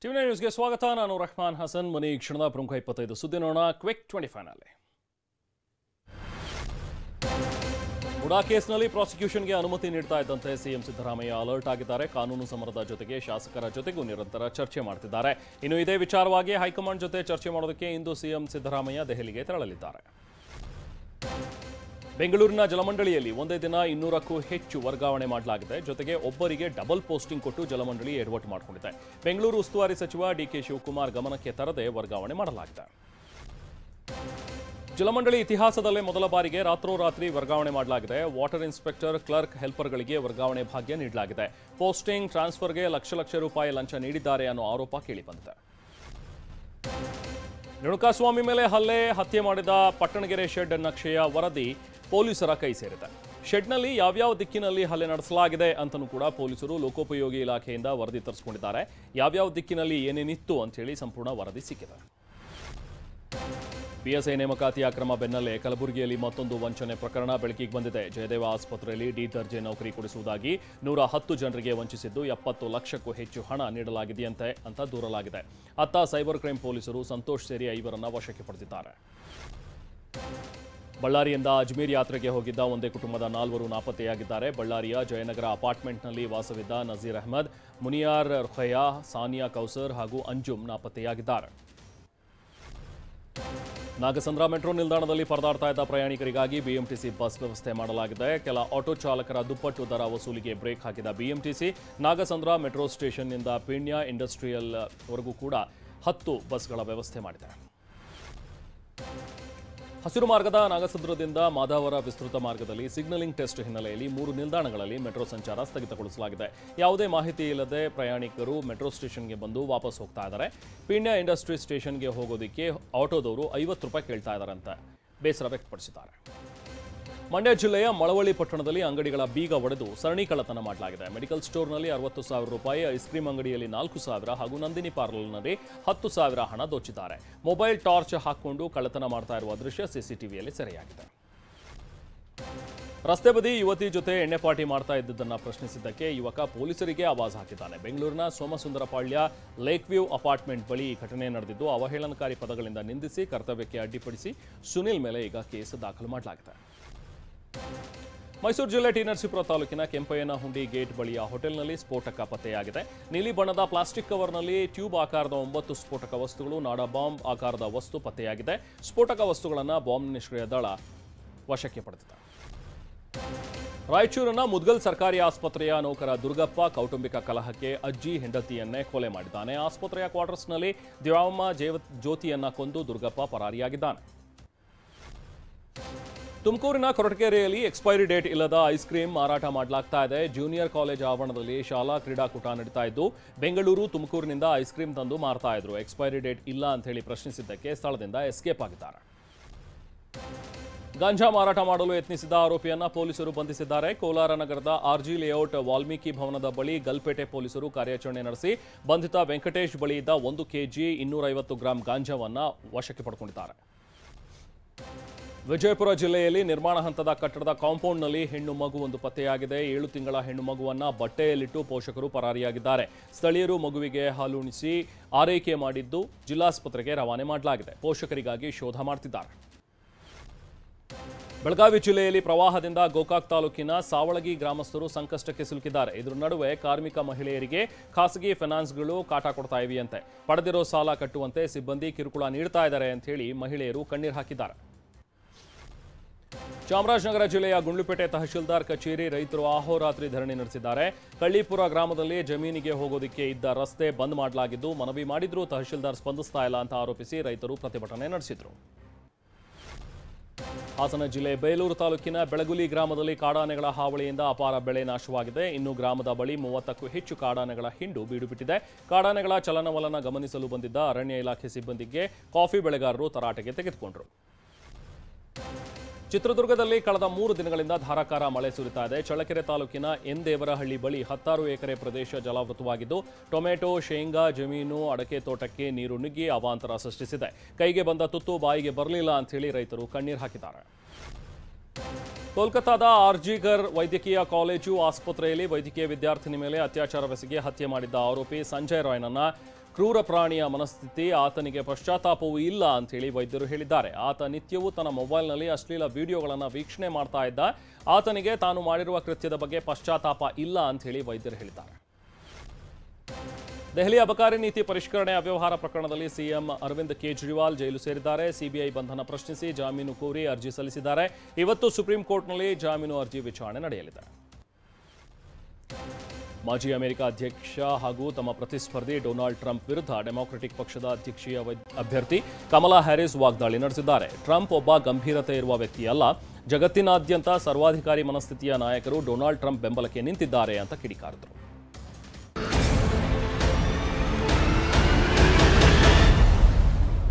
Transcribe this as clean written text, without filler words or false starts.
TV ನ್ಯೂಸ್ಗೆ ಸ್ವಾಗತ. ನಾನು ರಹಮಾನ್ ಹಸನ್. ಮನಿ ಕ್ಷಣದ ಪ್ರಮುಖ 25 ಸುದ್ದಿ ನೋಡೋಣ. ಕ್ವಿಕ್ 25 ನಲ್ಲಿ ಮುಡಾ ಕೇಸ್ನಲ್ಲಿ ಪ್ರಾಸಿಕ್ಯೂಷನ್ಗೆ ಅನುಮತಿ ನೀಡ್ತಾ ಇದ್ದಂತೆ ಸಿಎಂ ಸಿದ್ದರಾಮಯ್ಯ ಅಲರ್ಟ್ ಆಗಿದ್ದಾರೆ. ಕಾನೂನು ಸಮರದ ಜೊತೆಗೆ ಶಾಸಕರ ಜೊತೆಗೂ ನಿರಂತರ ಚರ್ಚೆ ಮಾಡ್ತಿದ್ದಾರೆ. ಇನ್ನು ಇದೇ ವಿಚಾರವಾಗಿ ಹೈಕಮಾಂಡ್ ಜೊತೆ ಚರ್ಚೆ ಮಾಡೋದಕ್ಕೆ ಇಂದು ಸಿಎಂ ಸಿದ್ದರಾಮಯ್ಯ ದೆಹಲಿಗೆ ತೆರಳಲಿದ್ದಾರೆ. ಬೆಂಗಳೂರಿನ ಜಲಮಂಡಳಿಯಲ್ಲಿ ಒಂದೇ ದಿನ 200ಕ್ಕೂ ಹೆಚ್ಚು ವರ್ಗಾವಣೆ ಮಾಡಲಾಗಿದೆ. ಜೊತೆಗೆ ಒಬ್ಬರಿಗೆ ಡಬಲ್ ಪೋಸ್ಟಿಂಗ್ ಕೊಟ್ಟು ಜಲಮಂಡಳಿ ಎಡವಟ್ಟು ಮಾಡಿಕೊಂಡಿದೆ. ಬೆಂಗಳೂರು ಉಸ್ತುವಾರಿ ಸಚಿವ ಡಿಕೆ ಶಿವಕುಮಾರ್ ಗಮನಕ್ಕೆ ತರದೆ ವರ್ಗಾವಣೆ ಮಾಡಲಾಗಿದೆ. ಜಲಮಂಡಳಿ ಇತಿಹಾಸದಲ್ಲೇ ಮೊದಲ ಬಾರಿಗೆ ರಾತ್ರೋರಾತ್ರಿ ವರ್ಗಾವಣೆ ಮಾಡಲಾಗಿದೆ. ವಾಟರ್ ಇನ್ಸ್ಪೆಕ್ಟರ್, ಕ್ಲರ್ಕ್, ಹೆಲ್ಪರ್ಗಳಿಗೆ ವರ್ಗಾವಣೆ ಭಾಗ್ಯ ನೀಡಲಾಗಿದೆ. ಪೋಸ್ಟಿಂಗ್, ಟ್ರಾನ್ಸ್ಫರ್ಗೆ ಲಕ್ಷ ರೂಪಾಯಿ ಲಂಚ ನೀಡಿದ್ದಾರೆ ಅನ್ನೋ ಆರೋಪ ಕೇಳಿಬಂದಿದೆ. ರೇಣುಕಾಸ್ವಾಮಿ ಮೇಲೆ ಹತ್ಯೆ ಮಾಡಿದ ಪಟ್ಟಣಗೆರೆ ಶೆಡ್ ನಕ್ಷೆಯ ವರದಿ ಪೊಲೀಸರ ಕೈ ಸೇರಿದೆ. ಶೆಡ್ನಲ್ಲಿ ಯಾವ್ಯಾವ ದಿಕ್ಕಿನಲ್ಲಿ ಹಲ್ಲೆ ನಡೆಸಲಾಗಿದೆ ಅಂತಲೂ ಕೂಡ ಪೊಲೀಸರು ಲೋಕೋಪಯೋಗಿ ಇಲಾಖೆಯಿಂದ ವರದಿ ತರಿಸಿಕೊಂಡಿದ್ದಾರೆ. ಯಾವ್ಯಾವ ದಿಕ್ಕಿನಲ್ಲಿ ಏನೇನಿತ್ತು ಅಂತ ಹೇಳಿ ಸಂಪೂರ್ಣ ವರದಿ ಸಿಕ್ಕಿದೆ. ಪಿಎಸ್ಐ ನೇಮಕಾತಿ ಅಕ್ರಮ ಬೆನ್ನಲ್ಲೇ ಕಲಬುರಗಿಯಲ್ಲಿ ಮತ್ತೊಂದು ವಂಚನೆ ಪ್ರಕರಣ ಬೆಳಕಿಗೆ ಬಂದಿದೆ. ಜಯದೇವ ಆಸ್ಪತ್ರೆಯಲ್ಲಿ ಡಿ ದರ್ಜೆ ನೌಕರಿ ಕೊಡಿಸುವುದಾಗಿ 110 ಜನರಿಗೆ ವಂಚಿಸಿದ್ದು 70 ಲಕ್ಷಕ್ಕೂ ಹೆಚ್ಚು ಹಣ ನೀಡಲಾಗಿದೆಯಂತೆ ಅಂತ ದೂರಲಾಗಿದೆ. ಅತ್ತ ಸೈಬರ್ ಕ್ರೈಂ ಪೊಲೀಸರು ಸಂತೋಷ್ ಸೇರಿ 5ರನ್ನ ವಶಕ್ಕೆ ಪಡೆದಿದ್ದಾರೆ. ಬಳ್ಳಾರಿಯಿಂದ ಅಜ್ಮೀರ್ ಯಾತ್ರೆಗೆ ಹೋಗಿದ್ದ ಒಂದೇ ಕುಟುಂಬದ 4 ನಾಪತ್ತೆಯಾಗಿದ್ದಾರೆ. ಬಳ್ಳಾರಿಯ ಜಯನಗರ ಅಪಾರ್ಟ್ಮೆಂಟ್ನಲ್ಲಿ ವಾಸವಿದ್ದ ನಜೀರ್ ಅಹಮದ್, ಮುನಿಯಾರ್ ರುಖಯ್ಯಾ, ಸಾನಿಯಾ ಕೌಸರ್ ಹಾಗೂ ಅಂಜುಮ್ ನಾಪತ್ತೆಯಾಗಿದ್ದಾರೆ. ನಾಗಸಂದ್ರ ಮೆಟ್ರೋ ನಿಲ್ದಾಣದಲ್ಲಿ ಪರದಾಡ್ತಾ ಇದ್ದ ಪ್ರಯಾಣಿಕರಿಗಾಗಿ ಬಿಎಂಟಿಸಿ ಬಸ್ ವ್ಯವಸ್ಥೆ ಮಾಡಲಾಗಿದೆ. ಕೆಲ ಆಟೋ ಚಾಲಕರ ದುಪ್ಪಟ್ಟು ದರ ವಸೂಲಿಗೆ ಬ್ರೇಕ್ ಹಾಕಿದ ಬಿಎಂಟಿಸಿ ನಾಗಸಂದ್ರ ಮೆಟ್ರೋ ಸ್ಟೇಷನ್ನಿಂದ ಪೀಣ್ಯ ಇಂಡಸ್ಟ್ರಿಯಲ್ ವರೆಗೂ ಕೂಡ 10 ಬಸ್ಗಳ ವ್ಯವಸ್ಥೆ ಮಾಡಿದೆ. ಹಸಿರು ಮಾರ್ಗದ ನಾಗಸಂದ್ರದಿಂದ ಮಾದಾವರ ವಿಸ್ತೃತ ಮಾರ್ಗದಲ್ಲಿ ಸಿಗ್ನಲಿಂಗ್ ಟೆಸ್ಟ್ ಹಿನ್ನೆಲೆಯಲ್ಲಿ 3 ನಿಲ್ದಾಣಗಳಲ್ಲಿ ಮೆಟ್ರೋ ಸಂಚಾರ ಸ್ಥಗಿತಗೊಳಿಸಲಾಗಿದೆ. ಯಾವುದೇ ಮಾಹಿತಿ ಇಲ್ಲದೆ ಪ್ರಯಾಣಿಕರು ಮೆಟ್ರೋ ಸ್ಟೇಷನ್ಗೆ ಬಂದು ವಾಪಸ್ ಹೋಗ್ತಾ ಇದ್ದಾರೆ. ಪೀಣ್ಯ ಇಂಡಸ್ಟ್ರಿ ಸ್ಟೇಷನ್ಗೆ ಹೋಗೋದಕ್ಕೆ ಆಟೋದವರು 50 ರೂಪಾಯಿ ಕೇಳ್ತಾ ಇದ್ದಾರಂತೆ ಬೇಸರ ವ್ಯಕ್ತಪಡಿಸಿದ್ದಾರೆ. ಮಂಡ್ಯ ಜಿಲ್ಲೆಯ ಮಳವಳ್ಳಿ ಪಟ್ಟಣದಲ್ಲಿ ಅಂಗಡಿಗಳ ಬೀಗ ಒಡೆದು ಸರಣಿ ಕಳ್ಳತನ ಮಾಡಲಾಗಿದೆ. ಮೆಡಿಕಲ್ ಸ್ಟೋರ್ನಲ್ಲಿ 60,000 ರೂಪಾಯಿ, ಐಸ್ ಕ್ರೀಂ ಅಂಗಡಿಯಲ್ಲಿ 4,000 ಹಾಗೂ ನಂದಿನಿ ಪಾರ್ಲರ್ನಲ್ಲಿ 10,000 ಹಣ ದೋಚಿದ್ದಾರೆ. ಮೊಬೈಲ್ ಟಾರ್ಚ್ ಹಾಕಿಕೊಂಡು ಕಳ್ಳತನ ಮಾಡ್ತಾ ಇರುವ ದೃಶ್ಯ ಸಿಸಿಟಿವಿಯಲ್ಲಿ ಸೆರೆಯಾಗಿದೆ. ರಸ್ತೆ ಬದಿ ಯುವತಿ ಜೊತೆ ಎಣ್ಣೆ ಪಾರ್ಟಿ ಮಾಡ್ತಾ ಇದ್ದದನ್ನು ಪ್ರಶ್ನಿಸಿದ್ದಕ್ಕೆ ಯುವಕ ಪೊಲೀಸರಿಗೆ ಆವಾಜ್ ಹಾಕಿದ್ದಾನೆ. ಬೆಂಗಳೂರಿನ ಸೋಮಸುಂದರಪಾಳ್ಯ ಲೇಕ್ ವ್ಯೂ ಅಪಾರ್ಟ್ಮೆಂಟ್ ಬಳಿ ಈ ಘಟನೆ ನಡೆದಿದ್ದು ಅವಹೇಳನಕಾರಿ ಪದಗಳಿಂದ ನಿಂದಿಸಿ ಕರ್ತವ್ಯಕ್ಕೆ ಅಡ್ಡಿಪಡಿಸಿ ಸುನಿಲ್ ಮೇಲೆ ಈಗ ಕೇಸ್ ದಾಖಲು ಮಾಡಲಾಗಿದೆ. ಮೈಸೂರು ಜಿಲ್ಲೆ ಟಿ ನರಸೀಪುರ ತಾಲೂಕಿನ ಕೆಂಪಯ್ಯನಹುಂಡಿ ಗೇಟ್ ಬಳಿಯ ಹೋಟೆಲ್ನಲ್ಲಿ ಸ್ಫೋಟಕ ಪತ್ತೆಯಾಗಿದೆ. ನೀಲಿ ಬಣ್ಣದ ಪ್ಲಾಸ್ಟಿಕ್ ಕವರ್ನಲ್ಲಿ ಟ್ಯೂಬ್ ಆಕಾರದ 9 ಸ್ಫೋಟಕ ವಸ್ತುಗಳು, ನಾಡ ಬಾಂಬ್ ಆಕಾರದ ವಸ್ತು ಪತ್ತೆಯಾಗಿದೆ. ಸ್ಫೋಟಕ ವಸ್ತುಗಳನ್ನು ಬಾಂಬ್ ನಿಷ್ಕ್ರಿಯ ದಳ ವಶಕ್ಕೆ ಪಡೆದಿದೆ. ರಾಯಚೂರಿನ ಮುದ್ಗಲ್ ಸರ್ಕಾರಿ ಆಸ್ಪತ್ರೆಯ ನೌಕರ ದುರ್ಗಪ್ಪ ಕೌಟುಂಬಿಕ ಕಲಹಕ್ಕೆ ಅಜ್ಜಿ ಹೆಂಡತಿಯನ್ನೇ ಕೊಲೆ ಮಾಡಿದ್ದಾನೆ. ಆಸ್ಪತ್ರೆಯ ಕ್ವಾರ್ಟರ್ಸ್ನಲ್ಲಿ ದ್ಯಾವಮ್ಮ ಜ್ಯೋತಿಯನ್ನ ಕೊಂದು ದುರ್ಗಪ್ಪ ಪರಾರಿಯಾಗಿದ್ದಾನೆ. ತುಮಕೂರಿನ ಕೊರಟಗೆರೆಯಲ್ಲಿ ಎಕ್ಸ್ಪೈರಿ ಡೇಟ್ ಇಲ್ಲದ ಐಸ್ ಕ್ರೀಂ ಮಾರಾಟ ಮಾಡಲಾಗ್ತಾ ಇದೆ. ಜೂನಿಯರ್ ಕಾಲೇಜ್ ಆವರಣದಲ್ಲಿ ಶಾಲಾ ಕ್ರೀಡಾಕೂಟ ನಡೀತಾ ಇದ್ದು ಬೆಂಗಳೂರು, ತುಮಕೂರಿನಿಂದ ಐಸ್ ಕ್ರೀಂ ತಂದು ಮಾರ್ತಾ ಇದ್ರು. ಎಕ್ಸ್ಪೈರಿ ಡೇಟ್ ಇಲ್ಲ ಅಂತ ಹೇಳಿ ಪ್ರಶ್ನಿಸಿದ್ದಕ್ಕೆ ಸ್ಥಳದಿಂದ ಎಸ್ಕೇಪ್ ಆಗಿದ್ದಾರೆ. ಗಾಂಜಾ ಮಾರಾಟ ಮಾಡಲು ಯತ್ನಿಸಿದ ಆರೋಪಿಯನ್ನ ಪೊಲೀಸರು ಬಂಧಿಸಿದ್ದಾರೆ. ಕೋಲಾರ ನಗರದ ಆರ್ಜಿ ಲೇಔಟ್ ವಾಲ್ಮೀಕಿ ಭವನದ ಬಳಿ ಗಲ್ಪೇಟೆ ಪೊಲೀಸರು ಕಾರ್ಯಾಚರಣೆ ನಡೆಸಿ ಬಂಧಿತ ವೆಂಕಟೇಶ್ ಬಳಿ ಇದ್ದ 1 ಕೆಜಿ 250 ಗ್ರಾಂ ಗಾಂಜಾವನ್ನ ವಶಕ್ಕೆ ಪಡೆದುಕೊಂಡಿದ್ದಾರೆ. ವಿಜಯಪುರ ಜಿಲ್ಲೆಯಲ್ಲಿ ನಿರ್ಮಾಣ ಹಂತದ ಕಟ್ಟಡದ ಕಾಂಪೌಂಡ್ನಲ್ಲಿ ಹೆಣ್ಣು ಮಗುವೊಂದು ಪತ್ತೆಯಾಗಿದೆ. 7 ತಿಂಗಳ ಹೆಣ್ಣು ಮಗುವನ್ನು ಬಟ್ಟೆಯಲ್ಲಿಟ್ಟು ಪೋಷಕರು ಪರಾರಿಯಾಗಿದ್ದಾರೆ. ಸ್ಥಳೀಯರು ಮಗುವಿಗೆ ಹಾಲುಣಿಸಿ ಆರೈಕೆ ಮಾಡಿದ್ದು ಜಿಲ್ಲಾಸ್ಪತ್ರೆಗೆ ರವಾನೆ ಮಾಡಲಾಗಿದೆ. ಪೋಷಕರಿಗಾಗಿ ಶೋಧ ಮಾಡ್ತಿದ್ದಾರೆ. ಬೆಳಗಾವಿ ಜಿಲ್ಲೆಯಲ್ಲಿ ಪ್ರವಾಹದಿಂದ ಗೋಕಾಕ್ ತಾಲೂಕಿನ ಸಾವಳಗಿ ಗ್ರಾಮಸ್ಥರು ಸಂಕಷ್ಟಕ್ಕೆ ಸಿಲುಕಿದ್ದಾರೆ. ಇದರ ನಡುವೆ ಕಾರ್ಮಿಕ ಮಹಿಳೆಯರಿಗೆ ಖಾಸಗಿ ಫೈನಾನ್ಸ್ಗಳು ಕಾಟ ಕೊಡ್ತಾ ಇವೆಯಂತೆ. ಪಡೆದಿರೋ ಸಾಲ ಕಟ್ಟುವಂತೆ ಸಿಬ್ಬಂದಿ ಕಿರುಕುಳ ನೀಡ್ತಾ ಇದ್ದಾರೆ ಅಂತ ಹೇಳಿ ಮಹಿಳೆಯರು ಕಣ್ಣೀರು ಹಾಕಿದ್ದಾರೆ. ಚಾಮರಾಜನಗರ ಜಿಲ್ಲೆಯ ಗುಂಡ್ಲುಪೇಟೆ ತಹಶೀಲ್ದಾರ್ ಕಚೇರಿ ರೈತರು ಅಹೋರಾತ್ರಿ ಧರಣಿ ನಡೆಸಿದ್ದಾರೆ. ಕಳ್ಳಿಪುರ ಗ್ರಾಮದಲ್ಲಿ ಜಮೀನಿಗೆ ಹೋಗೋದಕ್ಕೆ ಇದ್ದ ರಸ್ತೆ ಬಂದ್ ಮಾಡಲಾಗಿದ್ದು ಮನವಿ ಮಾಡಿದ್ರೂ ತಹಶೀಲ್ದಾರ್ ಸ್ಪಂದಿಸ್ತಾ ಇಲ್ಲ ಅಂತ ಆರೋಪಿಸಿ ರೈತರು ಪ್ರತಿಭಟನೆ ನಡೆಸಿದರು. ಹಾಸನ ಜಿಲ್ಲೆ ಬೇಲೂರು ತಾಲೂಕಿನ ಬೆಳಗುಲಿ ಗ್ರಾಮದಲ್ಲಿ ಕಾಡಾನೆಗಳ ಹಾವಳಿಯಿಂದ ಅಪಾರ ಬೆಳೆ ನಾಶವಾಗಿದೆ. ಇನ್ನು ಗ್ರಾಮದ ಬಳಿ 30ಕ್ಕೂ ಹೆಚ್ಚು ಕಾಡಾನೆಗಳ ಹಿಂಡು ಬೀಡುಬಿಟ್ಟಿದೆ. ಕಾಡಾನೆಗಳ ಚಲನವಲನ ಗಮನಿಸಲು ಬಂದಿದ್ದ ಅರಣ್ಯ ಇಲಾಖೆ ಸಿಬ್ಬಂದಿಗೆ ಕಾಫಿ ಬೆಳೆಗಾರರು ತರಾಟೆಗೆ ತೆಗೆದುಕೊಂಡರು. ಚಿತ್ರದುರ್ಗದಲ್ಲಿ ಕಳೆದ 3 ದಿನಗಳಿಂದ ಧಾರಾಕಾರ ಮಳೆ ಸುರಿತಾ ಇದೆ. ಚಳ್ಳಕೆರೆ ತಾಲೂಕಿನ ದೇವರಹಳ್ಳಿ ಬಳಿ 16 ಎಕರೆ ಪ್ರದೇಶ ಜಲಾವೃತವಾಗಿದ್ದು ಟೊಮೆಟೊ, ಶೇಂಗಾ ಜಮೀನು, ಅಡಕೆ ತೋಟಕ್ಕೆ ನೀರು ನುಗ್ಗಿ ಅವಾಂತರ ಸೃಷ್ಟಿಸಿದೆ. ಕೈಗೆ ಬಂದ ತುತ್ತು ಬಾಯಿಗೆ ಬರಲಿಲ್ಲ ಅಂತ ಹೇಳಿ ರೈತರು ಕಣ್ಣೀರು ಹಾಕಿದ್ದಾರೆ. ಕೋಲ್ಕತ್ತಾದ ಆರ್ಜಿಕರ್ ವೈದ್ಯಕೀಯ ಕಾಲೇಜು ಆಸ್ಪತ್ರೆಯಲ್ಲಿ ವೈದ್ಯಕೀಯ ವಿದ್ಯಾರ್ಥಿನಿ ಮೇಲೆ ಅತ್ಯಾಚಾರವೆಸಗಿ ಹತ್ಯೆ ಮಾಡಿದ್ದ ಆರೋಪಿ ಸಂಜಯ್ ರಾಯ್ನನ್ನ ಕ್ರೂರ ಪ್ರಾಣಿಯ ಮನಸ್ಥಿತಿ, ಆತನಿಗೆ ಪಶ್ಚಾತ್ತಾಪವೂ ಇಲ್ಲ ಅಂತೇಳಿ ವೈದ್ಯರು ಹೇಳಿದ್ದಾರೆ. ಆತ ನಿತ್ಯವೂ ತನ್ನ ಮೊಬೈಲ್ನಲ್ಲಿ ಅಶ್ಲೀಲ ವಿಡಿಯೋಗಳನ್ನು ವೀಕ್ಷಣೆ ಮಾಡ್ತಾ ಇದ್ದ. ಆತನಿಗೆ ತಾನು ಮಾಡಿರುವ ಕೃತ್ಯದ ಬಗ್ಗೆ ಪಶ್ಚಾತ್ತಾಪ ಇಲ್ಲ ಅಂತೇಳಿ ವೈದ್ಯರು ಹೇಳಿದ್ದಾರೆ. ದೆಹಲಿ ಅಬಕಾರಿ ನೀತಿ ಪರಿಷ್ಕರಣೆ ಅವ್ಯವಹಾರ ಪ್ರಕರಣದಲ್ಲಿ ಸಿಎಂ ಅರವಿಂದ್ ಕೇಜ್ರಿವಾಲ್ ಜೈಲು ಸೇರಿದ್ದಾರೆ. ಸಿಬಿಐ ಬಂಧನ ಪ್ರಶ್ನಿಸಿ ಜಾಮೀನು ಕೋರಿ ಅರ್ಜಿ ಸಲ್ಲಿಸಿದ್ದಾರೆ. ಇವತ್ತು ಸುಪ್ರೀಂ ಕೋರ್ಟ್ನಲ್ಲಿ ಜಾಮೀನು ಅರ್ಜಿ ವಿಚಾರಣೆ ನಡೆಯಲಿದೆ. ಮಾಜಿ ಅಮೆರಿಕ ಅಧ್ಯಕ್ಷ ಹಾಗೂ ತಮ್ಮ ಪ್ರತಿಸ್ಪರ್ಧಿ ಡೊನಾಲ್ಡ್ ಟ್ರಂಪ್ ವಿರುದ್ಧ ಡೆಮಾಕ್ರೆಟಿಕ್ ಪಕ್ಷದ ಅಧ್ಯಕ್ಷೀಯ ಅಭ್ಯರ್ಥಿ ಕಮಲಾ ಹ್ಯಾರಿಸ್ ವಾಗ್ದಾಳಿ ನಡೆಸಿದ್ದಾರೆ. ಟ್ರಂಪ್ ಒಬ್ಬ ಗಂಭೀರತೆ ಇರುವ ವ್ಯಕ್ತಿಯಲ್ಲ, ಜಗತ್ತಿನಾದ್ಯಂತ ಸರ್ವಾಧಿಕಾರಿ ಮನಸ್ಥಿತಿಯ ನಾಯಕರು ಡೊನಾಲ್ಡ್ ಟ್ರಂಪ್ ಬೆಂಬಲಕ್ಕೆ ನಿಂತಿದ್ದಾರೆ ಅಂತ ಕಿಡಿಕಾರಿದರು.